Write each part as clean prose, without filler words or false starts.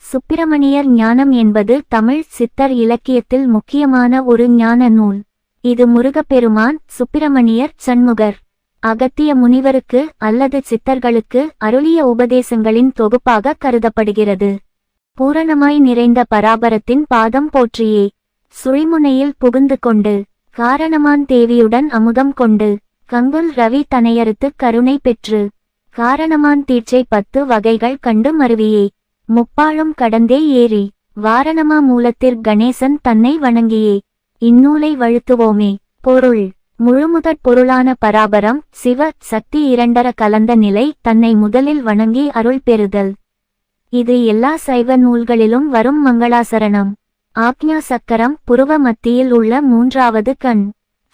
சுப்பிரமணியர் ஞானம் என்பது தமிழ் சித்தர் இலக்கியத்தில் முக்கியமான ஒரு ஞான நூல். இது முருகப்பெருமான், சுப்பிரமணியர், சண்முகர், அகத்திய முனிவருக்கு அல்லது சித்தர்களுக்கு அருளிய உபதேசங்களின் தொகுப்பாக கருதப்படுகிறது. பூரணமாய் நிறைந்த பராபரத்தின் பாதம் போற்றியே, சுழிமுனையில் புகுந்து கொண்டு, காரணமான் தேவியுடன் அமுதம் கொண்டு, கங்குல் ரவி தனையறுத்து கருணை பெற்று, காரணமான் தீட்சை 10 வகைகள் கண்டு மருவியே, முப்பாழும் கடந்தே ஏறி, வாரணமா மூலத்திற் கணேசன் தன்னை வணங்கியே, இந்நூலை வழுத்துவோமே. பொருள்: முழுமுதற் பொருளான பராபரம், சிவ சக்தி இரண்டர கலந்த நிலை தன்னை முதலில் வணங்கி அருள் பெறுதல். இது எல்லா சைவ நூல்களிலும் வரும் மங்களாசரணம். ஆக்ஞா சக்கரம் புருவ மத்தியில் உள்ள 3வது கண்.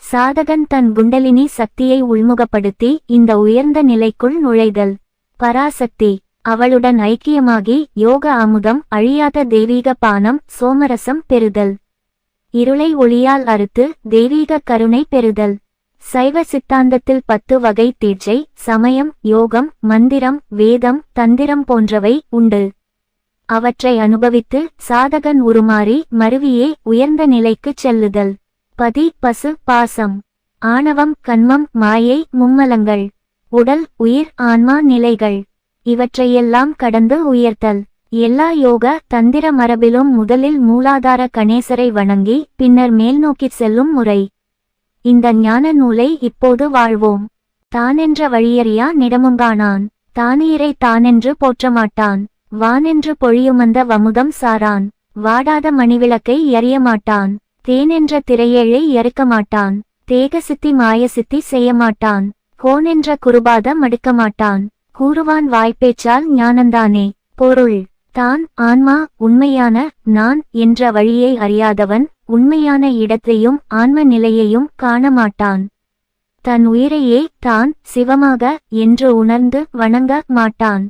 சாதகன் தன் குண்டலினி சக்தியை உள்முகப்படுத்தி இந்த உயர்ந்த நிலைக்குள் நுழைதல். பராசக்தி அவளுடன் ஐக்கியமாகி யோக அமுதம், அழியாத தெய்வீக பானம், சோமரசம் பெறுதல். இருளை ஒளியால் அறுத்து தெய்வீக கருணை பெறுதல். சைவ சித்தாந்தத்தில் 10 வகை தீட்சை, சமயம், யோகம், மந்திரம், வேதம், தந்திரம் போன்றவை உண்டு. அவற்றை அனுபவித்து சாதகன் உருமாறி மருவியே உயர்ந்த நிலைக்குச் செல்லுதல். பதி, பசு, பாசம், ஆணவம், கன்மம், மாயை, மும்மலங்கள், உடல், உயிர், ஆன்மா நிலைகள் இவற்றையெல்லாம் கடந்து உயர்த்தல். எல்லா யோக தந்திர மரபிலும் முதலில் மூலாதார கணேசரை வணங்கி பின்னர் மேல்நோக்கிச் செல்லும் முறை. இந்த ஞான நூலை இப்போது வாழ்வோம். தானென்ற வழியறியா நிடமுங்கானான், தானீரை தானென்று போற்றமாட்டான், வானென்று பொழியுமந்த வமுதம் சாரான், வாடாத மணிவிளக்கை எறியமாட்டான், தேனென்ற திரையேழை எறுக்கமாட்டான், தேகசித்தி மாயசித்தி செய்யமாட்டான், கோனென்ற குருபாத மடுக்கமாட்டான், கூறுவான் வாய்ப்பேச்சால் ஞானந்தானே. பொருள்: தான் ஆன்மா, உண்மையான நான் என்ற வழியை அறியாதவன் உண்மையான இடத்தையும் ஆன்ம நிலையையும் காணமாட்டான். தன் உயிரையே தான் சிவமாக என்று உணர்ந்து வணங்க மாட்டான்.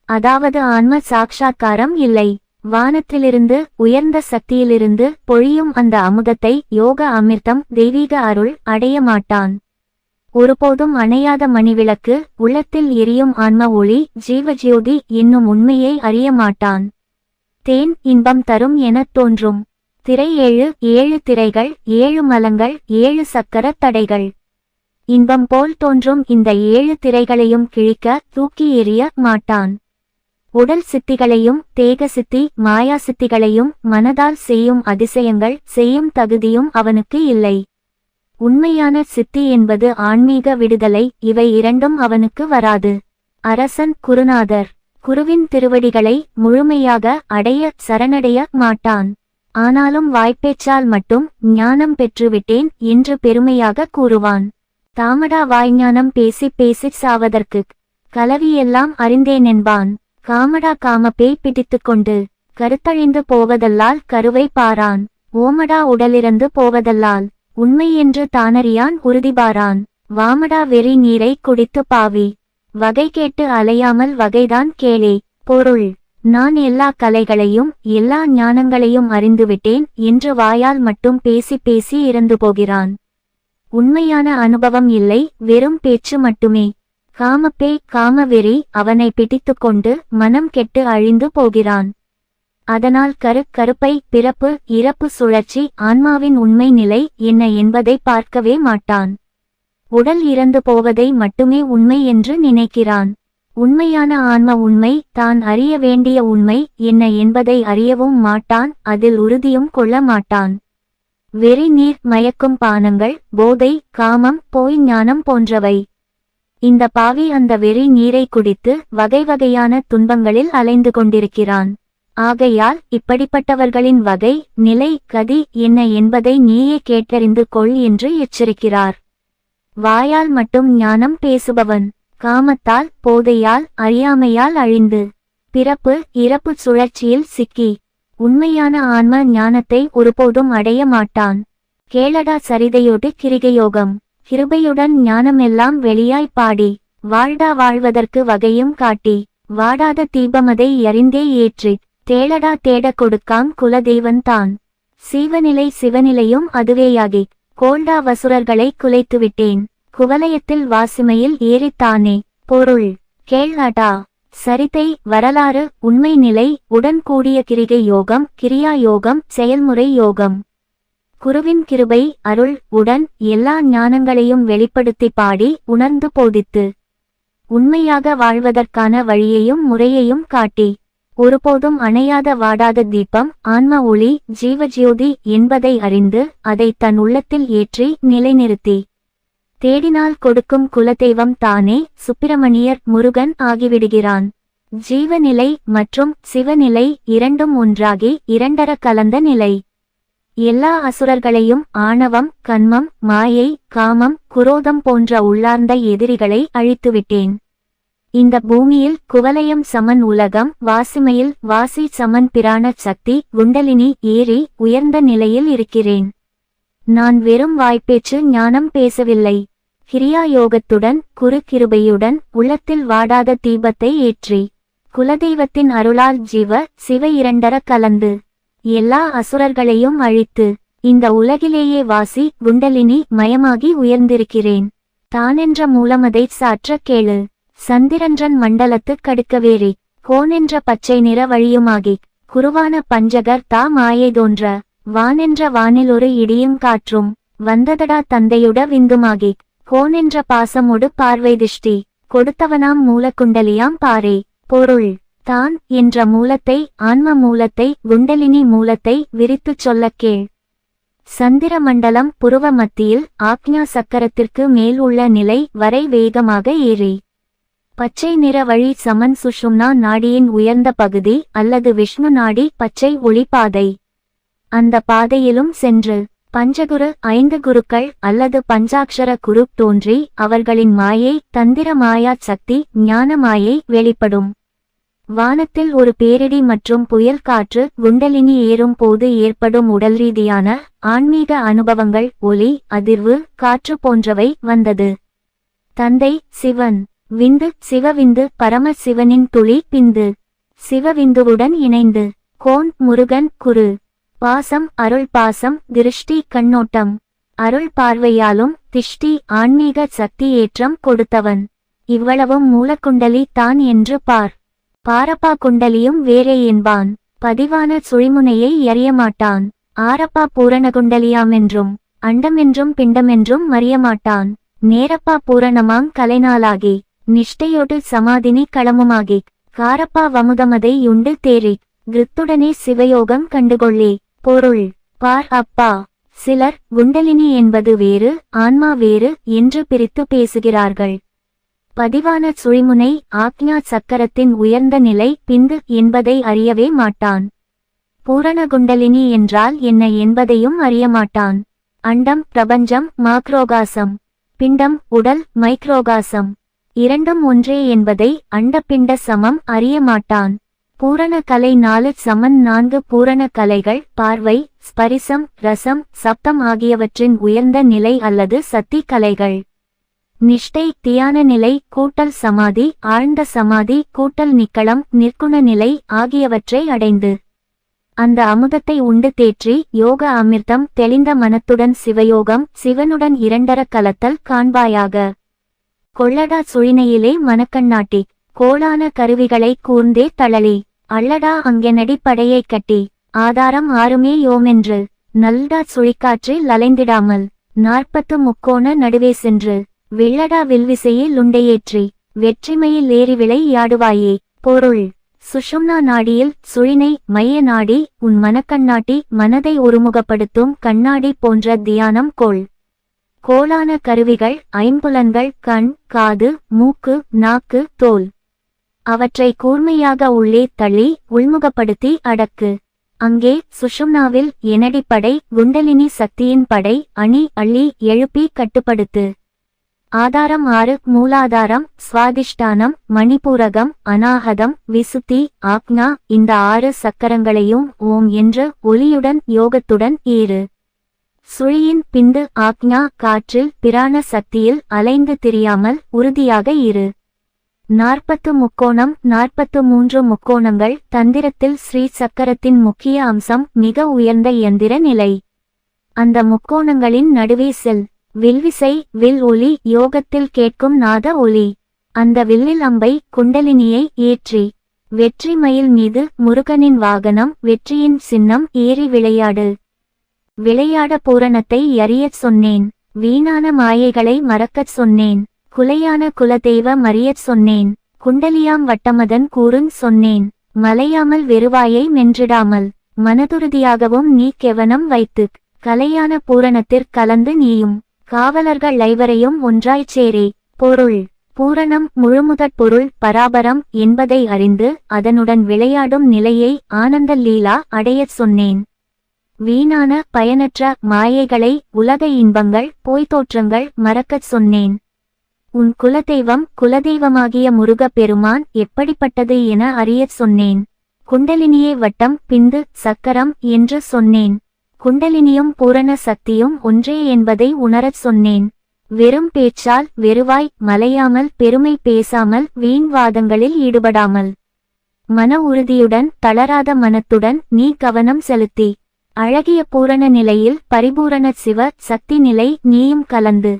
அதாவது ஆன்ம சாட்சா்காரம் இல்லை. வானத்திலிருந்து உயர்ந்த சக்தியிலிருந்து பொழியும் அந்த அமுதத்தை, யோக அமிர்தம், தெய்வீக அருள் அடைய மாட்டான். ஒருபோதும் அணையாத மணிவிளக்கு, உள்ளத்தில் எரியும் ஆன்ம ஒளி, ஜீவஜோதி என்னும் உண்மையை அறிய மாட்டான். தேன் இன்பம் தரும் எனத் தோன்றும். திரை 7 திரைகள், 7 மலங்கள், 7 சக்கர தடைகள். இன்பம் போல் தோன்றும் இந்த 7 திரைகளையும் கிழிக்க, தூக்கி எறிய மாட்டான். உடல் சித்திகளையும் தேக சித்தி மாயா சித்திகளையும் மனதால் செய்யும் அதிசயங்கள் செய்யும் தகுதியும் அவனுக்கு இல்லை. உண்மையான சித்தி என்பது ஆன்மீக விடுதலை. இவை இரண்டும் அவனுக்கு வராது. அரசன் குருநாதர் குருவின் திருவடிகளை முழுமையாக அடைய சரணடைய மாட்டான். ஆனாலும் வாய்ப்பேச்சால் மட்டும் ஞானம் பெற்றுவிட்டேன் என்று பெருமையாக கூறுவான். தாமடா வாய்ஞானம் பேசி பேசிச் சாவதற்குக் கலவியெல்லாம் அறிந்தேன் என்பான். காமடா காமப்பேய் பிடித்து கொண்டு கருத்தழிந்து போவதல்லால் கருவை பாரான். ஓமடா உடலிறந்து போவதல்லால் உண்மை என்று தானறியான் உறுதிபாரான். வாமடா வெறி நீரை குடித்து பாவி வகை கேட்டு அலையாமல் வகைதான் கேளே. பொருள்: நான் எல்லா கலைகளையும் எல்லா ஞானங்களையும் அறிந்துவிட்டேன் என்று வாயால் மட்டும் பேசி பேசி இறந்து போகிறான். உண்மையான அனுபவம் இல்லை, வெறும் பேச்சு மட்டுமே. காமப்பே காமவெறி அவனை பிடித்து கொண்டு மனம் கெட்டு அழிந்து போகிறான். அதனால் கருப்பை பிறப்பு இறப்பு சுழற்சி ஆன்மாவின் உண்மை நிலை என்ன என்பதை பார்க்கவே மாட்டான். உடல் இறந்து போவதை மட்டுமே உண்மை என்று நினைக்கிறான். உண்மையான ஆன்ம உண்மை, தான் அறிய வேண்டிய உண்மை என்ன என்பதை அறியவும் மாட்டான். அதில் உறுதியும் கொள்ள மாட்டான். வெறி நீர் மயக்கும் பானங்கள், போதை, காமம், போய் ஞானம் போன்றவை. இந்த பாவி அந்த வெறி நீரை குடித்து வகை வகையான துன்பங்களில் அலைந்து கொண்டிருக்கிறான். ஆகையால் இப்படிப்பட்டவர்களின் வகை நிலை கதி என்ன என்பதை நீயே கேட்டறிந்து கொள் என்று எச்சரிக்கிறார். வாயால் மட்டும் ஞானம் பேசுபவன் காமத்தால் போதையால் அறியாமையால் அழிந்து பிறப்பு இறப்பு சுழற்சியில் சிக்கி உண்மையான ஆன்ம ஞானத்தை ஒருபோதும் அடைய மாட்டான். கேளடா சரிதையோடு கிரிகையோகம். கிருபையுடன் ஞானமெல்லாம் வெளியாய் பாடி வாழ்டா வாழ்வதற்கு வகையும் காட்டி வாடாத தீபமதை எறிந்தே ஏற்றி தேளடா தேட கொடுக்காம் குலதெய்வன் தான். சீவநிலை சிவநிலையும் அதுவேயாகி கோல்டா வசுரர்களை குலைத்துவிட்டேன். குவலயத்தில் வாசிமையில் ஏறித்தானே. பொருள்: கேள் அடா சரிதை, வரலாறு, உண்மை நிலை, உடன் கூடிய கிரிகை யோகம், கிரியா யோகம், செயல்முறை யோகம். குருவின் கிருபை, அருள், உடன் எல்லா ஞானங்களையும் வெளிப்படுத்தி பாடி உணர்ந்து போதித்து உண்மையாக வாழ்வதற்கான வழியையும் முறையையும் காட்டி ஒருபோதும் அணையாத வாடாத தீபம், ஆன்ம ஒளி, ஜீவஜோதி என்பதை அறிந்து அதை தன் உள்ளத்தில் ஏற்றி நிலைநிறுத்தி தேடினால் கொடுக்கும் குலதெய்வம் தானே சுப்பிரமணியர் முருகன் ஆகிவிடுகிறான். ஜீவநிலை மற்றும் சிவநிலை இரண்டும் ஒன்றாகி இரண்டர கலந்த நிலை. எல்லா அசுரர்களையும் ஆணவம், கன்மம், மாயை, காமம், குரோதம் போன்ற உள்ளார்ந்த எதிரிகளை அழித்துவிட்டேன். இந்த பூமியில் குவலயம் சமன் உலகம், வாசிமையில் வாசி சமன் பிராண சக்தி, குண்டலினி ஏறி உயர்ந்த நிலையில் இருக்கிறேன். நான் வெறும் வாய்ப்பேச்சு ஞானம் பேசவில்லை. கிரியா யோகத்துடன் குரு கிருபையுடன் உள்ளத்தில் வாடாத தீபத்தை ஏற்றி குலதெய்வத்தின் அருளால் ஜீவ சிவ இரண்டர கலந்து எல்லா அசுரர்களையும் அழித்து இந்த உலகிலேயே வாசி குண்டலினி மயமாகி உயர்ந்திருக்கிறேன். தானென்ற மூலமதை சாற்ற கேளு. சந்திரன்றன் மண்டலத்து கடுக்கவேறி கோனென்ற பச்சை நிற வழியுமாகி குருவான பஞ்சகர் தா மாயை தோன்ற வானென்ற வானில் ஒரு இடியும் காற்றும் வந்ததடா தந்தையுட விந்துமாகி கோனென்ற பாசமொடு பார்வை திஷ்டி கொடுத்தவனாம் மூலக்குண்டலியாம் பாரே. பொருள்: தான் என்ற மூலத்தை, ஆன்ம மூலத்தை, குண்டலினி மூலத்தை விரித்துச் சொல்லக் கேள். சந்திர மண்டலம் புருவ மத்தியில் ஆக்ஞா சக்கரத்திற்கு மேல் உள்ள நிலை வரை வேகமாக ஏறி பச்சை நிற வழி சமன் சுஷும்னா நாடியின் உயர்ந்த பகுதி அல்லது விஷ்ணு நாடி பச்சை ஒளி பாதை. அந்த பாதையிலும் சென்று பஞ்சகுரு 5 குருக்கள் அல்லது பஞ்சாட்சர குரு தோன்றி அவர்களின் மாயை, தந்திர மாயா சக்தி, ஞான மாயை வெளிப்படும். வானத்தில் ஒரு பேரிடி மற்றும் புயல் காற்று குண்டலினி ஏறும் போது ஏற்படும் உடல் ரீதியான ஆன்மீக அனுபவங்கள், ஒலி, அதிர்வு, காற்று போன்றவை வந்தது. தந்தை சிவன், விந்து சிவவிந்து, பரம சிவனின் துளி பிந்து சிவவிந்துவுடன் இணைந்து கோன் முருகன் குரு பாசம், அருள் பாசம், திருஷ்டி கண்ணோட்டம், அருள் பார்வையாலும் திஷ்டி ஆன்மீக சக்தி ஏற்றம் கொடுத்தவன். இவ்வளவும் மூலக்குண்டலி தான் என்று பார். பாரப்பா குண்டலியும் வேறே என்பான். பதிவான சுழிமுனையை எறியமாட்டான். ஆரப்பா பூரணகுண்டலியாமென்றும் அண்டமென்றும் பிண்டமென்றும் மறியமாட்டான். நேரப்பா பூரணமாங் கலைநாளாகி நிஷ்டையோடு சமாதினி களமுமாகி காரப்பா வமுதமதை யுண்டு தேறி கிருத்துடனே சிவயோகம் கண்டுகொள்ளே. பொருள்: பார் அப்பா. சிலர் குண்டலினி என்பது வேறு, ஆன்மா வேறு என்று பிரித்து பேசுகிறார்கள். பதிவான சுழிமுனை ஆக்ஞா சக்கரத்தின் உயர்ந்த நிலை பிந்து என்பதை அறியவே மாட்டான். பூரண குண்டலினி என்றால் என்ன என்பதையும் அறியமாட்டான். அண்டம் பிரபஞ்சம் மாக்ரோகாசம், பிண்டம் உடல் மைக்ரோகாசம், இரண்டும் ஒன்றே என்பதை அண்டப்பிண்ட சமம் அறியமாட்டான். பூரண கலை 4 சமன் 4 பூரண கலைகள் பார்வை, ஸ்பரிசம், ரசம், சப்தம் ஆகியவற்றின் உயர்ந்த நிலை அல்லது சக்தி கலைகள். நிஷ்டை தியான நிலை கூட்டல் சமாதி, ஆழ்ந்த சமாதி கூட்டல் நிக்களம், நிற்குண நிலை ஆகியவற்றை அடைந்து அந்த அமுதத்தை உண்டு தேற்றி யோக அமிர்தம் தெளிந்த மனத்துடன் சிவயோகம் சிவனுடன் இரண்டர கலத்தல் காண்பாயாக. கொள்ளடா சுழினையிலே மனக்கண்ணாட்டி கோளான கருவிகளை கூர்ந்தே தளளி அள்ளடா அங்கெனடி படையை கட்டி ஆதாரம் ஆறுமே யோமென்று நல்டா சுழிக்காற்றில் அலைந்திடாமல் 40 முக்கோண நடுவே சென்று வெள்ளடா வில்விசையே லுண்டையேற்றி வெற்றிமையில் ஏறி விளை யாடுவாயே. பொருள்: சுஷும்னா நாடியில் சுழினை மைய நாடி உன் மனக்கண்ணாட்டி மனதை ஒருமுகப்படுத்தும் கண்ணாடி போன்ற தியானம் கொள். கோளான கருவிகள் ஐம்புலன்கள் கண், காது, மூக்கு, நாக்கு, தோல். அவற்றை கூர்மையாக உள்ளே தள்ளி உள்முகப்படுத்தி அடக்கு. அங்கே சுஷும்னாவில் எனடி படை குண்டலினி சக்தியின் படை அணி அள்ளி எழுப்பி கட்டுப்படுத்து. ஆதாரம் 6 மூலாதாரம், சுவாதிஷ்டானம், மணிபூரகம், அநாகதம், விசுத்தி, ஆக்ஞா இந்த 6 சக்கரங்களையும் ஓம் என்ற ஒலியுடன் யோகத்துடன் ஏறு. சுழியின் பிந்து ஆக்ஞா காற்றில் பிராண சக்தியில் அலைந்து திரியாமல் உறுதியாக இரு. 40 முக்கோணம் 43 முக்கோணங்கள் தந்திரத்தில் ஸ்ரீ சக்கரத்தின் முக்கிய அம்சம் மிக உயர்ந்த இயந்திர நிலை. அந்த முக்கோணங்களின் நடுவே செல். வில்விசை வில் ஒலி யோகத்தில் கேட்கும் நாத ஒலி. அந்த வில்லில் அம்பை குண்டலினியை ஏற்றி வெற்றி மயில் மீது முருகனின் வாகனம் வெற்றியின் சின்னம் ஏறி விளையாடு. விளையாட பூரணத்தை அறியச் சொன்னேன். வீணான மாயைகளை மறக்கச் சொன்னேன். குலையான குலதெய்வ மறியச் சொன்னேன். குண்டலியாம் வட்டமதன் கூறுஞ் சொன்னேன். மலையாமல் வெறுவாயை மென்றிடாமல் மனதுறுதியாகவும் நீ கெவனம் வைத்துக் கலையான பூரணத்திற் கலந்து நீயும் காவலர்கள் ஐவரையும் ஒன்றாய்ச் சேரே. பொருள் பூரணம் முழுமுதற் பொருள் பராபரம் என்பதை அறிந்து அதனுடன் விளையாடும் நிலையை ஆனந்த லீலா அடையச் சொன்னேன். வீணான பயனற்ற மாயைகளை உலக இன்பங்கள் போய்த்தோற்றங்கள் மறக்கச் சொன்னேன். உன் குலதெய்வமாகிய முருகப் பெருமான் எப்படிப்பட்டது என அறியச் சொன்னேன். குண்டலினியே வட்டம் பிந்து சக்கரம் என்று சொன்னேன். குண்டலினியும் பூரண சக்தியும் ஒன்றே என்பதை உணரச் சொன்னேன். வெறும் பேச்சால் வெறுவாய் மலையாமல் பெருமை பேசாமல் வீண் வாதங்களில் ஈடுபடாமல் மன உறுதியுடன் தளராத மனத்துடன் நீ கவனம் செலுத்தி அழகிய பூரண நிலையில் பரிபூரண சிவ சக்தி நிலை நீயும் கலந்து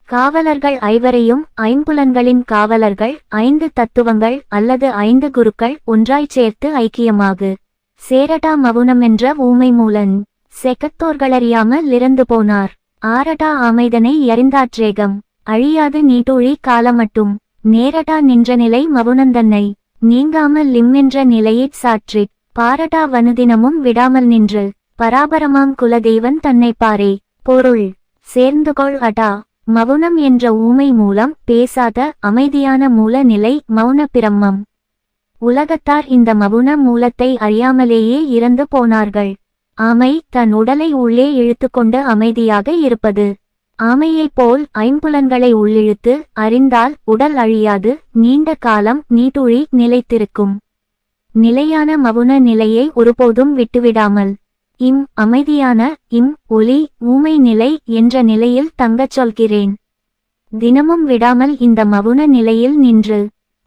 காவலர்கள் ஐவரையும் ஐம்புலன்களின் காவலர்கள் 5 தத்துவங்கள் அல்லது 5 குருக்கள் ஒன்றாய்ச் சேர்த்து ஐக்கியமாகு. சேரடா மவுனமென்ற ஊமை மூலன் செகத்தோர்களறியாமல் இறந்து போனார். ஆரடா அமைதனை எறிந்தாற்றேகம் அழியாது நீட்டூழி காலமட்டும் நேரடா நின்ற நிலை மவுனந்தன்னை நீங்காமல் லிம்மென்ற நிலையைச் சாற்றிக் பாரடா வனுதினமும் விடாமல் நின்று பராபரமாம் குலதெய்வன் தன்னை பாரே. பொருள் சேர்ந்துகொள் அடா. மவுனம் என்ற ஊமை மூலம் பேசாத அமைதியான மூல நிலை மௌன பிரம்மம். உலகத்தார் இந்த மவுன மூலத்தை அறியாமலேயே இறந்து போனார்கள். ஆமை தன் உடலை உள்ளே இழுத்துக்கொண்டு அமைதியாக இருப்பது. ஆமையைப் போல் ஐம்புலன்களை உள்ளிழுத்து அறிந்தால் உடல் அழியாது நீண்ட காலம் நீட்டுழி நிலைத்திருக்கும். நிலையான மவுன நிலையை ஒருபோதும் விட்டுவிடாமல் அமைதியான ஒலி ஊமை நிலை என்ற நிலையில் தங்கச் சொல்கிறேன். தினமும் விடாமல் இந்த மவுன நிலையில் நின்று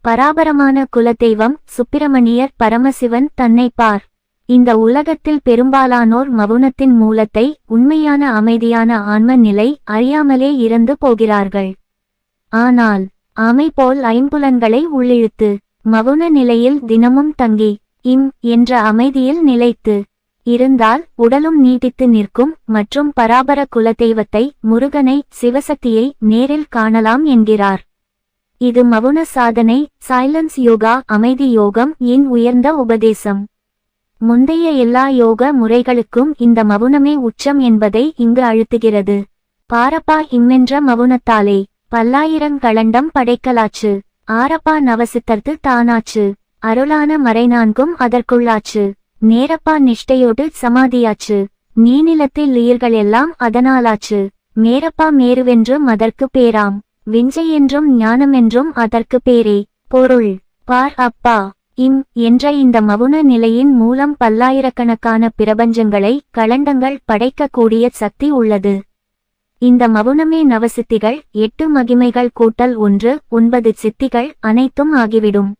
பராபரமான குலதெய்வம் சுப்பிரமணியர் பரமசிவன் தன்னை பார். இந்த உலகத்தில் பெரும்பாலானோர் மவுனத்தின் மூலத்தை உண்மையான அமைதியான ஆன்ம நிலை அறியாமலே இறந்து போகிறார்கள். ஆனால் ஆமை போல் ஐம்புலன்களை உள்ளிழுத்து மவுன நிலையில் தினமும் தங்கி என்ற அமைதியில் நிலைத்து இருந்தால் உடலும் நீட்டித்து நிற்கும் மற்றும் பராபர குலதெய்வத்தை முருகனை சிவசக்தியை நேரில் காணலாம் என்கிறார். இது மவுன சாதனை சைலன்ஸ் யோகா அமைதி யோகம் உயர்ந்த உபதேசம். முந்தைய எல்லா யோக முறைகளுக்கும் இந்த மவுனமே உச்சம் என்பதை இங்கு அழுத்துகிறது. பாரப்பா என்ற மவுனத்தாலே பல்லாயிரங்களண்டம் படைக்கலாச்சு. ஆரப்பா நவசித்தர்த்து தானாச்சு. அருளான மறைநான்கும் அதற்குள்ளாச்சு. நேரப்பா நிஷ்டையோடு சமாதியாச்சு. நீநிலத்தில் உயிர்கள் எல்லாம் அதனாலாச்சு. மேரப்பா மேருவென்றும் அதற்கு பேராம். விஞ்சை என்றும் ஞானமென்றும் அதற்கு பேரே. பொருள் பார் அப்பா என்ற இந்த மவுன நிலையின் மூலம் பல்லாயிரக்கணக்கான பிரபஞ்சங்களை களண்டங்கள் படைக்கக்கூடிய சக்தி உள்ளது. இந்த மவுனமே நவசித்திகள் 8 மகிமைகள் கூட்டல் 1 9 சித்திகள் அனைத்தும் ஆகிவிடும்.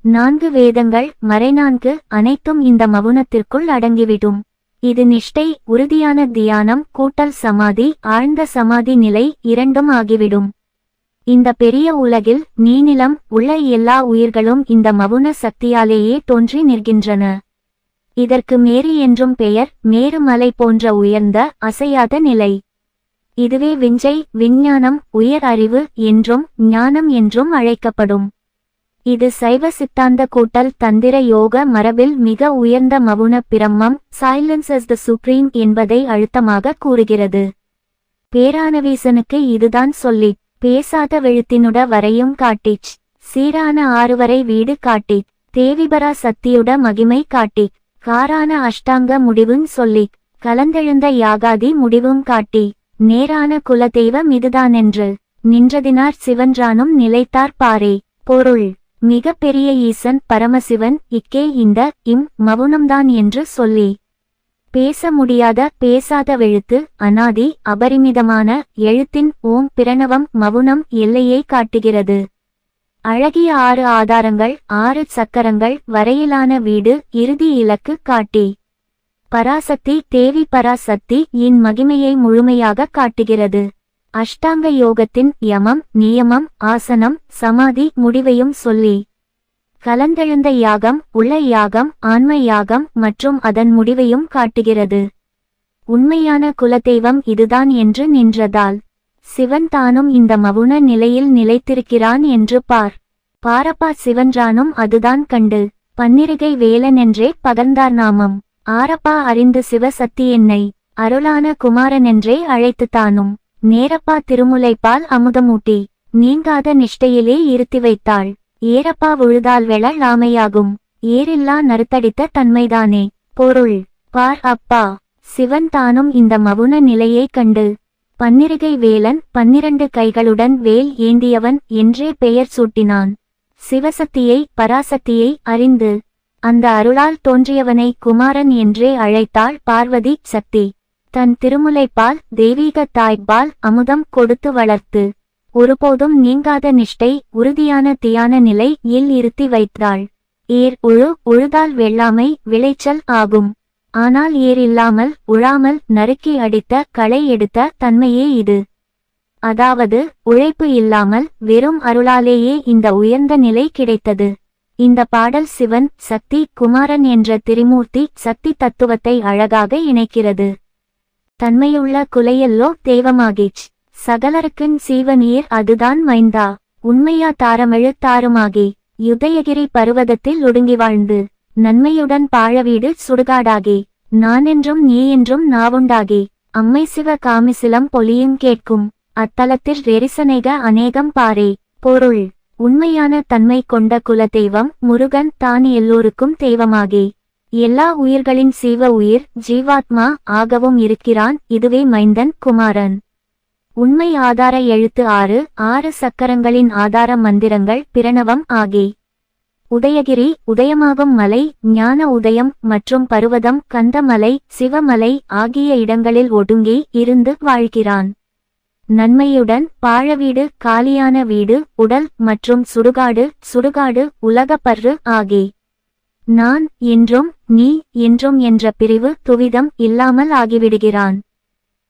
4 வேதங்கள் மறைநான்கு அனைத்தும் இந்த மவுனத்திற்குள் அடங்கிவிடும். இது நிஷ்டை உறுதியான தியானம் கூட்டல் சமாதி ஆழ்ந்த சமாதி நிலை இரண்டும் ஆகிவிடும். இந்த பெரிய உலகில் நீநிலம் உள்ள எல்லா உயிர்களும் இந்த மவுன சக்தியாலேயே தோன்றி நிற்கின்றன. இதற்கு மேரி என்றும் பெயர். மேரு மலை போன்ற உயர்ந்த அசையாத நிலை. இதுவே விஞ்சை விஞ்ஞானம் உயர் அறிவு என்றும் ஞானம் என்றும் அழைக்கப்படும். இது சைவ சித்தாந்த கூட்டல் தந்திர யோக மரபில் மிக உயர்ந்த மவுன பிரம்மம் சைலன்ஸ் இஸ் த சுப்ரீம் என்பதை அழுத்தமாக கூறுகிறது. பேரானவீசனுக்கு இதுதான் சொல்லி பேசாத வெழுத்தினுட வரையும் காட்டிச் சீரான 6 வரை வீடு காட்டிக் தேவிபரா சக்தியுட மகிமை காட்டிக் காரான அஷ்டாங்க முடிவும் சொல்லிக் கலந்தெழுந்த யாகாதி முடிவும் காட்டி நேரான குலதெய்வம் இதுதானென்று நின்றதினார் சிவன்றானும் நிலைத்தார் பாரே. பொருள் மிக பெரிய ஈசன் பரமசிவன் இந்த மவுனம்தான் என்று சொல்லி பேச முடியாத பேசாத வெழுத்து அநாதி அபரிமிதமான எழுத்தின் பிரணவம் மவுனம் எல்லையை காட்டுகிறது. அழகிய 6 ஆதாரங்கள் 6 சக்கரங்கள் வரையிலான வீடு இறுதி இலக்கு காட்டி பராசக்தி தேவி பராசக்தி மகிமையை முழுமையாக காட்டுகிறது. அஷ்டாங்க யோகத்தின் யமம், நியமம், ஆசனம், சமாதி முடிவையும் சொல்லி கலந்தெழுந்த யாகம், உள்ள யாகம், ஆன்ம யாகம் மற்றும் அதன் முடிவையும் காட்டுகிறது. உண்மையான குலதெய்வம் இதுதான் என்று நின்றதால் சிவன் தானும் இந்த மவுன நிலையில் நிலைத்திருக்கிறான் என்று பாரப்பா சிவன்றானும் அதுதான் கண்டு பன்னிருகை வேலனென்றே பகர்ந்தார் நாமம். ஆரப்பா அறிந்து சிவசக்தி என்னை அருளான குமாரனென்றே அழைத்து தானும் நேரப்பா திருமுலைப்பால் அமுதமூட்டி நீங்காத நிஷ்டையிலே இருத்தி வைத்தாள். ஏரப்பா உழுதால் லாமையாகும் ஏரில்லா நறுத்தடித்த தன்மைதானே. பொருள் அப்பா சிவன் தானும் இந்த மவுன நிலையை கண்டு பன்னிருகை வேலன் 12 கைகளுடன் வேல் ஏந்தியவன் என்றே பெயர் சூட்டினான். சிவசக்தியை பராசக்தியை அறிந்து அந்த அருளால் தோன்றியவனை குமாரன் என்றே அழைத்தாள் பார்வதி சக்தி. தன் திருமுலைப்பால் தெய்வீக தாய்ப்பால் அமுதம் கொடுத்து வளர்த்து ஒருபோதும் நீங்காத நிஷ்டை உறுதியான தியான நிலை இல் இருத்தி வைத்தாள். ஏர் உழுதால் வெள்ளாமை விளைச்சல் ஆகும். ஆனால் ஏர் இல்லாமல் உழாமல் நறுக்கி அடித்த களை எடுத்த தன்மையே இது. அதாவது உழைப்பு இல்லாமல் வெறும் அருளாலேயே இந்த உயர்ந்த நிலை கிடைத்தது. இந்த பாடல் சிவன் சக்தி குமாரன் என்ற திரிமூர்த்தி சக்தி தத்துவத்தை அழகாக இணைக்கிறது. தன்மையுள்ள குலையல்லோ தெய்வமாகிச் சகலருக்குன் சீவநீர் அதுதான் மைந்தா உண்மையா தாரமெழு தாருமாகி யுதயகிரி பருவதத்தில் ஒடுங்கி வாழ்ந்து நன்மையுடன் பாழவீடு சுடுகாடாகி நானென்றும் நீ என்றும் நாவுண்டாகி அம்மை சிவ காமிசிலம் பொலியும் கேட்கும் அத்தலத்தில் ரெரிசனைக அநேகம் பாரே. பொருள் உண்மையான தன்மை கொண்ட குலதெய்வம் முருகன் தான் எல்லோருக்கும் தெய்வமாகி எல்லா உயிர்களின் சீவ உயிர் ஜீவாத்மா ஆகவும் இருக்கிறான். இதுவே மைந்தன் குமாரன். உண்மை ஆதார எழுத்து 6 சக்கரங்களின் ஆதார மந்திரங்கள் பிரணவம் ஆகி உதயகிரி உதயமாகும் மலை ஞான உதயம் மற்றும் பருவதம் கந்தமலை சிவமலை ஆகிய இடங்களில் ஒடுங்கி இருந்து வாழ்கிறான். நன்மையுடன் பாழவீடு காலியான வீடு உடல் மற்றும் சுடுகாடு உலகப்பற்று ஆகி நான் என்றும் நீ என்றும் என்ற பிரிவு துவிதம் இல்லாமல் ஆகிவிடுகிறான்.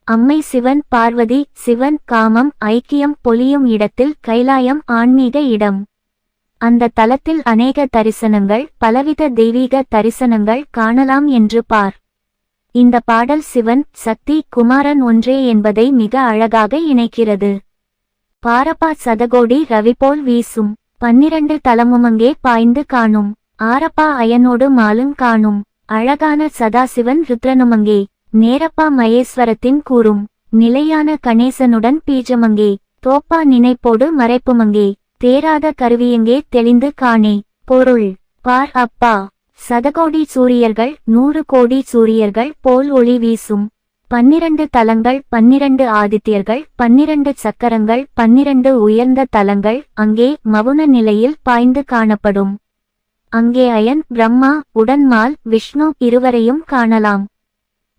அம்மை சிவன் பார்வதி சிவன் காமம் ஐக்கியம் பொலியும் இடத்தில் கைலாயம் ஆன்மீக இடம். அந்த தலத்தில் அநேக தரிசனங்கள் பலவித தெய்வீக தரிசனங்கள் காணலாம் என்று இந்த பாடல் சிவன் சக்தி குமாரன் ஒன்றே என்பதை மிக அழகாக இணைக்கிறது. பாரப்பா சதகோடி ரவிபோல் வீசும் 12 தலமுமங்கே பாய்ந்து காணும். ஆரப்பா அயனோடு மாலும் காணும் அழகான சதாசிவன் ருத்ரனுமங்கே. நேரப்பா மகேஸ்வரத்தின் கூறும் நிலையான கணேசனுடன் பீஜமங்கே. தோப்பா நினைப்போடு மறைப்புமங்கே தேராத கருவியங்கே தெளிந்து காணே. பொருள் அப்பா சதகோடி சூரியர்கள் 100 கோடி சூரியர்கள் போல் ஒளி வீசும் 12 தலங்கள் 12 ஆதித்யர்கள் 12 சக்கரங்கள் 12 உயர்ந்த தலங்கள் அங்கே மவுன நிலையில் பாய்ந்து காணப்படும். அங்கே அயன் பிரம்மா உடன்மால் விஷ்ணு இருவரையும் காணலாம்.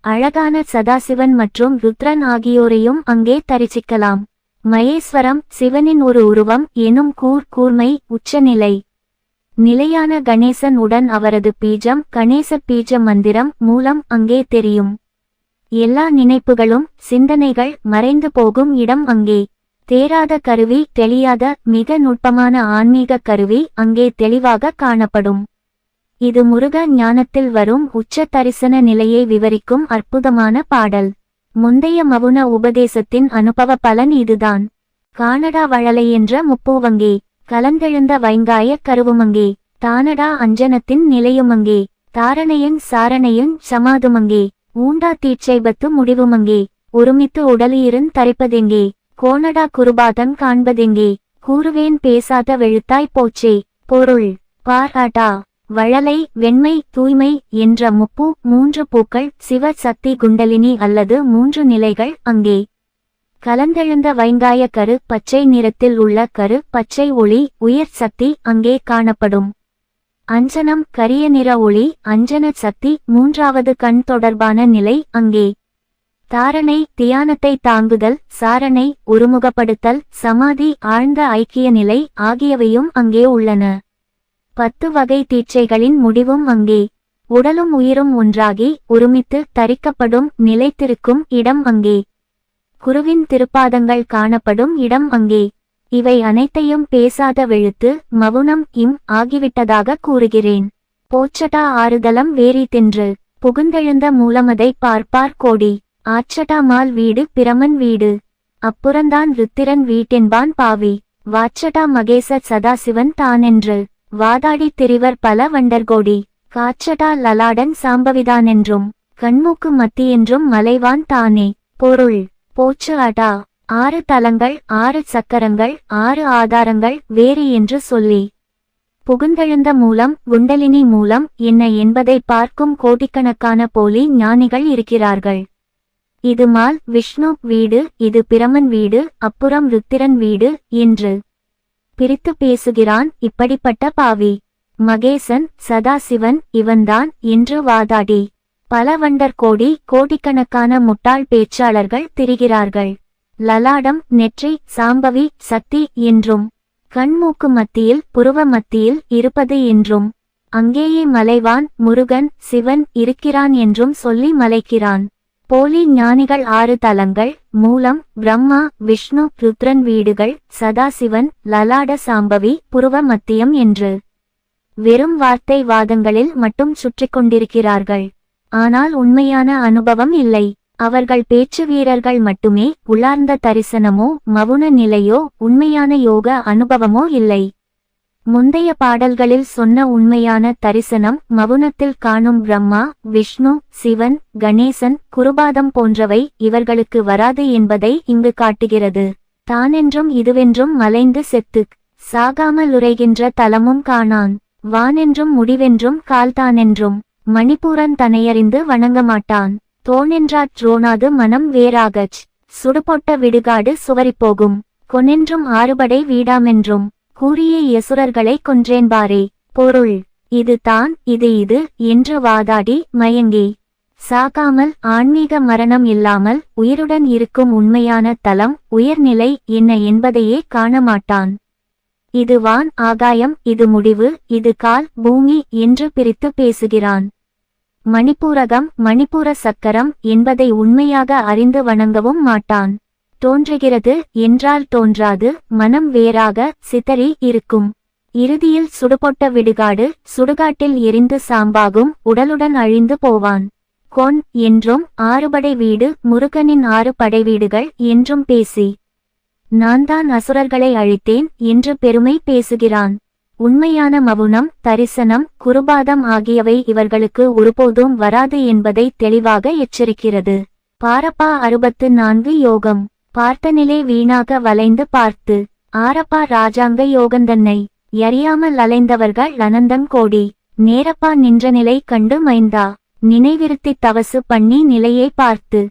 அழகான சதாசிவன் மற்றும் ருத்ரன் ஆகியோரையும் அங்கே தரிசிக்கலாம். மகேஸ்வரம் சிவனின் ஒரு உருவம் எனும் கூர்மை உச்சநிலை. நிலையான கணேசன் உடன் அவரது பீஜம் கணேச பீஜ மந்திரம் மூலம் அங்கே தெரியும். எல்லா நினைப்புகளும் சிந்தனைகள் மறைந்து போகும் இடம் அங்கே. தேராத கருவி தெளியாத மிக நுட்பமான ஆன்மீக கருவி அங்கே தெளிவாக காணப்படும். இது முருக ஞானத்தில் வரும் உச்ச தரிசன நிலையை விவரிக்கும் அற்புதமான பாடல். முந்தைய மவுன உபதேசத்தின் அனுபவ பலன் இதுதான். காணடா வழலை என்ற முப்பூவங்கே கலந்தெழுந்த வைங்காய கருவுமங்கே. தானடா அஞ்சனத்தின் நிலையுமங்கே. தாரணையின் சாரணையின் சமாதுமங்கே. ஊண்டா தீட்சைபத்து முடிவுமங்கே. ஒருமித்து உடலியிருந் தரிப்பதெங்கே. கோணடா குருபாதம் காண்பதெங்கே. கூறுவேன் பேசாத வெழுத்தாய் போச்சே. பொருள் பாராட்டா வழலை வெண்மை தூய்மை என்ற 3 பூக்கள் சிவ சக்தி குண்டலினி அல்லது 3 நிலைகள் அங்கே. கலந்தெழுந்த வைங்காய கரு பச்சை நிறத்தில் உள்ள கரு பச்சை ஒளி உயர் சக்தி அங்கே காணப்படும். அஞ்சனம் கரிய நிற ஒளி அஞ்சன சக்தி 3வது கண் தொடர்பான நிலை அங்கே. தாரணை தியானத்தை தாங்குதல் சாரணை ஒருமுகப்படுத்தல் சமாதி ஆழ்ந்த ஐக்கிய நிலை ஆகியவையும் அங்கே உள்ளன. 10 வகை தீட்சைகளின் முடிவும் அங்கே. உடலும் உயிரும் ஒன்றாகி ஒருமித்து தரிக்கப்படும் நிலைத்திருக்கும் இடம் அங்கே. குருவின் திருப்பாதங்கள் காணப்படும் இடம் அங்கே. இவை அனைத்தையும் பேசாத வெழுத்து மவுனம் ஆகிவிட்டதாக கூறுகிறேன். போச்சடா ஆறுதலம் வேரி தின்று புகுந்தெழுந்த மூலமதை பார்ப்பார் கோடி. ஆச்சடா மால் வீடு பிரமன் வீடு அப்புறந்தான் ருத்திரன் வீட்டென்பான் பாவி. வாச்சடா மகேச சதாசிவன் தானென்று வாதாடி திரிவர் பல வண்டர்கோடி. காச்சடா லலாடன் சாம்பவிதானென்றும் கண்மூக்கு மத்தியென்றும் மலைவான் தானே. பொருள்: போச்சு அடா 6 தலங்கள் 6 சக்கரங்கள் 6 ஆதாரங்கள் வேறு என்று சொல்லி புகுந்தெழுந்த மூலம் குண்டலினி மூலம் என்ன என்பதை பார்க்கும் கோடிக்கணக்கான போலி ஞானிகள் இருக்கிறார்கள். இது மால் விஷ்ணு வீடு, இது பிரமன் வீடு, அப்புறம் ருத்திரன் வீடு என்று பிரித்து பேசுகிறான் இப்படிப்பட்ட பாவி. மகேசன் சதாசிவன் இவன்தான் என்று வாதாடி பல வண்டர் கோடிக்கணக்கான முட்டாள் பேச்சாளர்கள் திரிகிறார்கள். லலாடம் நெற்றி சாம்பவி சக்தி என்றும் கண்மூக்கு மத்தியில் புருவ மத்தியில் இருப்பது என்றும் அங்கேயே மலைவான் முருகன் சிவன் இருக்கிறான் என்றும் சொல்லி மலைக்கிறான். போலி ஞானிகள் 6 தலங்கள் மூலம் பிரம்மா விஷ்ணு ருத்ரன் வீடுகள் சதாசிவன் லலாட சாம்பவி புருவ மத்தியம் என்று வெறும் வார்த்தை வாதங்களில் மட்டும் சுற்றிக் கொண்டிருக்கிறார்கள். ஆனால் உண்மையான அனுபவம் இல்லை. அவர்கள் பேச்சு வீரர்கள் மட்டுமே. உள்ளார்ந்த தரிசனமோ மவுன நிலையோ உண்மையான யோக அனுபவமோ இல்லை. முந்தைய பாடல்களில் சொன்ன உண்மையான தரிசனம் மவுனத்தில் காணும் பிரம்மா விஷ்ணு சிவன் கணேசன் குருபாதம் போன்றவை இவர்களுக்கு வராது என்பதை இங்கு காட்டுகிறது. தானென்றும் இதுவென்றும் மலைந்து செத்துக் சாகாமல் உரைகின்ற தலமும் காணான். வானென்றும் முடிவென்றும் கால்தானென்றும் மணிப்பூரன் தனையறிந்து வணங்கமாட்டான். தோனென்றாற் ட்ரோனாது மனம் வேறாகச் சுடுபொட்ட விடுகாடு சுவரிப்போகும். கொனென்றும் ஆறுபடை வீடாமென்றும் கூறிய யசுரர்களை கொன்றேன்பாரே. பொருள்: இது தான் இது என்று வாதாடி மயங்கி சாகாமல் ஆன்மீக மரணம் இல்லாமல் உயிருடன் இருக்கும் உண்மையான தலம் உயர்நிலை என்ன என்பதையே காணமாட்டான். இது வான் ஆகாயம், இது முடிவு, இது கால் பூமி என்று பிரித்து பேசுகிறான். மணிப்பூரகம் மணிப்பூர சக்கரம் என்பதை உண்மையாக அறிந்து வணங்கவும் மாட்டான். தோன்றுகிறது என்றால் தோன்றாது மனம் வேறாக சிதறி இருக்கும். இறுதியில் சுடுபொட்ட விடுகாடு சுடுகாட்டில் எரிந்து சாம்பாகும் உடலுடன் அழிந்து போவான். கொன் என்றும் 6 படை வீடு முருகனின் 6 படை வீடுகள் என்றும் பேசி நான்தான் அசுரர்களை அழித்தேன் என்று பெருமை பேசுகிறான். உண்மையான மவுனம் தரிசனம் குருபாதம் ஆகியவை இவர்களுக்கு ஒருபோதும் வராது என்பதை தெளிவாக எச்சரிக்கிறது. பாரப்பா 64 யோகம் பார்த்தனிலே வீணாக வளைந்து பார்த்து ஆரப்பா ராஜாங்க யோகந்தன்னை யறியாமல் அலைந்தவர்கள் அனந்தங்கோடி. நேரப்பா நின்ற நிலை கண்டு மைந்தா நினைவிருத்தி தவசு பண்ணி நிலையை பார்த்து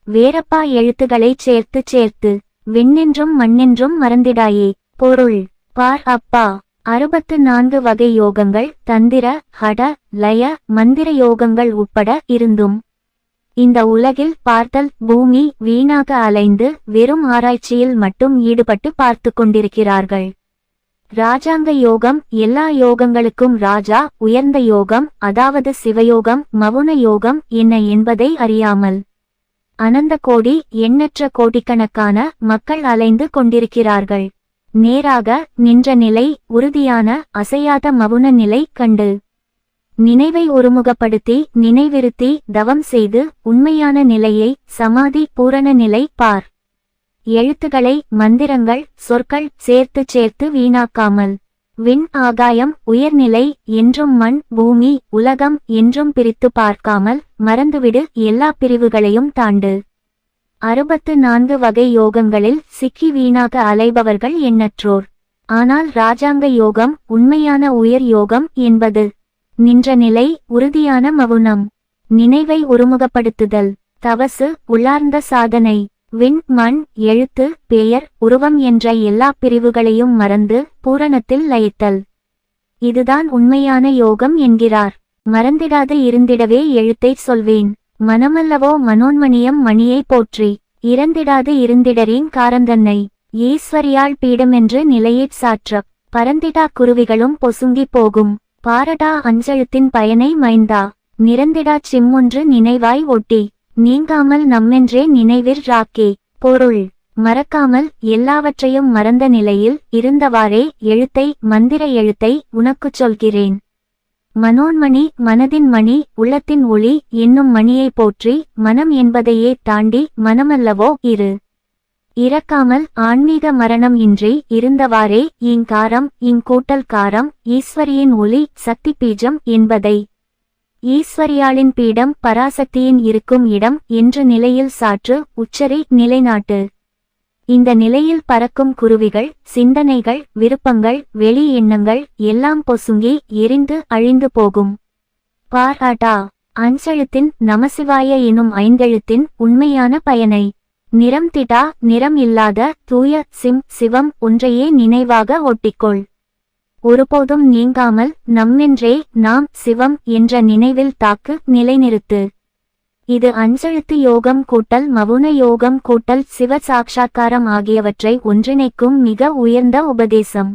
வேறப்பா எழுத்துக்களைச் சேர்த்து விண்ணென்றும் மண்ணென்றும் மறந்திடாயே. பொருள்: பார் அப்பா 64 வகை யோகங்கள் தந்திர ஹட லய மந்திர யோகங்கள் உட்பட இருந்தும் இந்த உலகில் பார்த்தல் பூமி வீணாக அலைந்து வெறும் ஆராய்ச்சியில் மட்டும் ஈடுபட்டு பார்த்து கொண்டிருக்கிறார்கள். ராஜாங்க யோகம் எல்லா யோகங்களுக்கும் ராஜா உயர்ந்த யோகம் அதாவது சிவயோகம் மவுன யோகம் என்ன என்பதை அறியாமல் அனந்த கோடி எண்ணற்ற கோடிக்கணக்கான மக்கள் அலைந்து கொண்டிருக்கிறார்கள். நேராக நின்ற நிலை உறுதியான அசையாத மவுன நிலை கண்டு நினைவை ஒருமுகப்படுத்தி நினைவிருத்தி தவம் செய்து உண்மையான நிலையை சமாதி பூரண நிலை பார். எழுத்துக்களை மந்திரங்கள் சொற்கள் சேர்த்து வீணாக்காமல் விண் ஆகாயம் உயர்நிலை என்றும் மண் பூமி உலகம் என்றும் பிரித்து பார்க்காமல் மறந்துவிடு எல்லா பிரிவுகளையும் தாண்டு. 64 வகை யோகங்களில் சிக்கி வீணாக அலைபவர்கள் எண்ணற்றோர். ஆனால் ராஜாங்க யோகம் உண்மையான உயர் யோகம் என்பது நின்ற நிலை உறுதியான மவுனம் நினைவை ஒருமுகப்படுத்துதல் தவசு உள்ளார்ந்த சாதனை விண் மண் எழுத்து பெயர் உருவம் என்ற எல்லா பிரிவுகளையும் மறந்து பூரணத்தில் லயித்தல். இதுதான் உண்மையான யோகம் என்கிறார். மறந்திடாது இருந்திடவே எழுத்தைச் சொல்வேன். மனமல்லவோ மனோன்மணியம் மணியை போற்றி இறந்திடாது இருந்திடரின் காரந்தன்னை ஈஸ்வரியாள் பீடமென்று நிலையைச் சாற்றப் பரந்திடா குருவிகளும் பொசுங்கி போகும். பாரடா அஞ்செழுத்தின் பயனை மைந்தா நிறந்திடாச் சிம்மொன்று நினைவாய் ஒட்டி நீங்காமல் நம்மென்றே நினைவிற் ராக்கே. பொருள்: மறக்காமல் எல்லாவற்றையும் மறந்த நிலையில் இருந்தவாறே எழுத்தை, மந்திர எழுத்தை உனக்குச் சொல்கிறேன். மனோன்மணி, மனதின் மணி, உள்ளத்தின் ஒளி என்னும் மணியை போற்றி, மனம் என்பதையே தாண்டி மனமல்லவோ இரு. இறக்காமல் ஆன்மீக மரணம் இன்றி இருந்தவாறே ஈங்காரம், கூட்டல் காரம், ஈஸ்வரியின் ஒளி, சக்தி பீஜம் என்பதை. ஈஸ்வரியாளின் பீடம் பராசக்தியின் இருக்கும் இடம் என்று நிலையில் சாற்று, உச்சரி, நிலைநாட்டு. இந்த நிலையில் பறக்கும் குருவிகள், சிந்தனைகள், விருப்பங்கள், வெளி எண்ணங்கள் எல்லாம் பொசுங்கி எரிந்து அழிந்து போகும். பாராட்டா அஞ்செழுத்தின் நமசிவாய எனும் ஐந்தெழுத்தின் உண்மையான பயனை. நிறம் திடா, நிறம் இல்லாத தூய சிவம் ஒன்றையே நினைவாக ஒட்டிக்கொள். ஒருபோதும் நீங்காமல் நம்மென்றே நாம் சிவம் என்ற நினைவில் தாக்கு நிலைநிறுத்து. இது அஞ்செழுத்து யோகம் கூட்டல் மவுன யோகம் கூட்டல் சிவ சாட்சா்காரம் ஆகியவற்றை ஒன்றிணைக்கும் மிக உயர்ந்த உபதேசம்.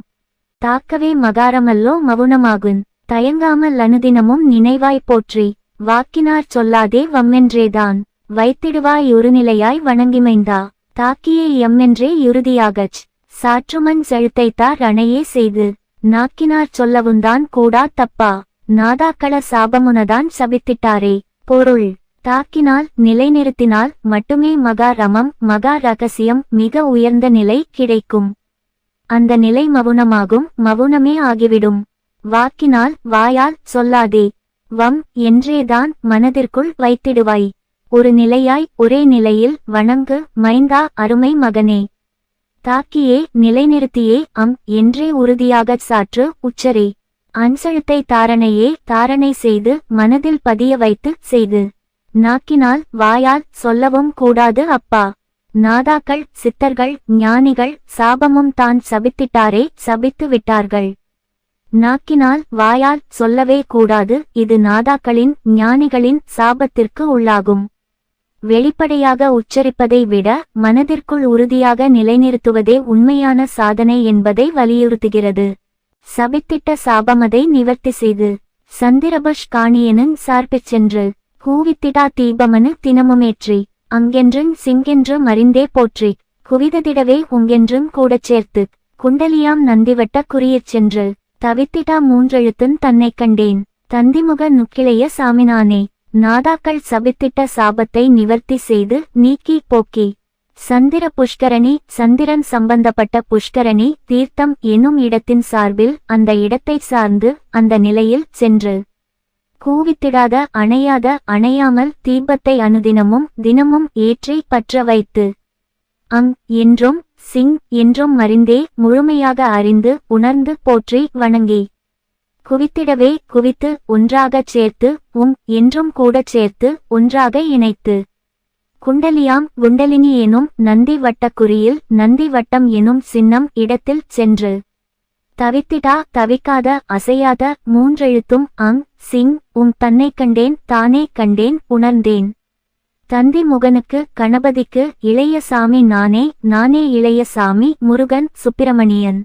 தாக்கவே மகாரமல்லோ மவுனமாகுன். தயங்காமல் அனுதினமும் நினைவாய் போற்றி. வாக்கினார் சொல்லாதே வம்மென்றேதான் வைத்திடுவாய் ஒருநிலையாய் வணங்கிமைந்தா. தாக்கியே எம்மென்றே இறுதியாகச் சாற்றுமன் செழுத்தைத்தார் அணையே செய்து. நாக்கினார் சொல்லவுந்தான் கூடா தப்பா. நாதாக்கள சாபமுனதான் சபித்திட்டாரே. பொருள்: தாக்கினால், நிலைநிறுத்தினால் மட்டுமே மகா ரமம், மகா ரகசியம், மிக உயர்ந்த நிலை கிடைக்கும். அந்த நிலை மவுனமாகும், மவுனமே ஆகிவிடும். வாக்கினால், வாயால் சொல்லாதே. வம் என்றேதான் மனதிற்குள் வைத்திடுவாய். ஒரு நிலையாய் ஒரே நிலையில் வணங்கு மைந்தா, அருமை மகனே. தாக்கியே நிலைநிறுத்தியே என்றே உறுதியாகச் சாற்று, உச்சரி. அஞ்செழுத்தை தாரணை செய்து மனதில் பதிய வைத்து செய்து. நாக்கினால், வாயால் சொல்லவும் கூடாது அப்பா. நாதாக்கள், சித்தர்கள், ஞானிகள் சாபமும் தான் சபித்திட்டாரே, சபித்து விட்டார்கள். நாக்கினால், வாயால் சொல்லவே கூடாது. இது நாதாக்களின், ஞானிகளின் சாபத்திற்கு உள்ளாகும். வெளிப்படையாக உச்சரிப்பதை விட மனதிற்குள் உறுதியாக நிலைநிறுத்துவதே உண்மையான சாதனை என்பதை வலியுறுத்துகிறது. சபித்திட்ட சாபமதை நிவர்த்தி செய்து. சந்திரபுஷ் காணியனும் சார்பிற் சென்று. கூவித்திடா தீபமனு தினமுமேற்றி. அங்கென்றும் சிங்கென்று மறிந்தே போற்றி. குவிததிடவே உங்கென்றும் கூடச் சேர்த்து. குண்டலியாம் நந்திவட்ட குறியச் சென்று. தவித்திடா மூன்றெழுத்துன் தன்னை கண்டேன். தந்திமுக நுக்கிளைய சாமினானே. நாதாக்கள் சபித்திட்ட சாபத்தை நிவர்த்தி செய்து நீக்கி போக்கி. சந்திர புஷ்கரணி, சந்திரன் சம்பந்தப்பட்ட புஷ்கரணி தீர்த்தம் எனும் இடத்தின் சார்பில் அந்த இடத்தை சார்ந்து அந்த நிலையில் சென்று. கூவித்திடாத, அணையாத, அணையாமல் தீபத்தை அனுதினமும் தினமும் ஏற்றி பற்ற வைத்து. என்றும் சிங் என்றும் மறிந்தே முழுமையாக அறிந்து உணர்ந்து போற்றி வணங்கி. குவித்திடவே குவித்து ஒன்றாகச் சேர்த்து என்றும் கூடச் சேர்த்து ஒன்றாக இணைத்து. குண்டலியாம் குண்டலினி எனும் நந்தி வட்டக்குறியில் நந்தி வட்டம் எனும் சின்னம் இடத்தில் சென்று. தவித்திடா தவிக்காத, அசையாத மூன்றெழுத்தும் சிங் தன்னை கண்டேன், தானே கண்டேன், உணர்ந்தேன். தந்தி முகனுக்கு, கணபதிக்கு இளைய சாமி நானே, நானே இளைய சாமி முருகன் சுப்பிரமணியன்.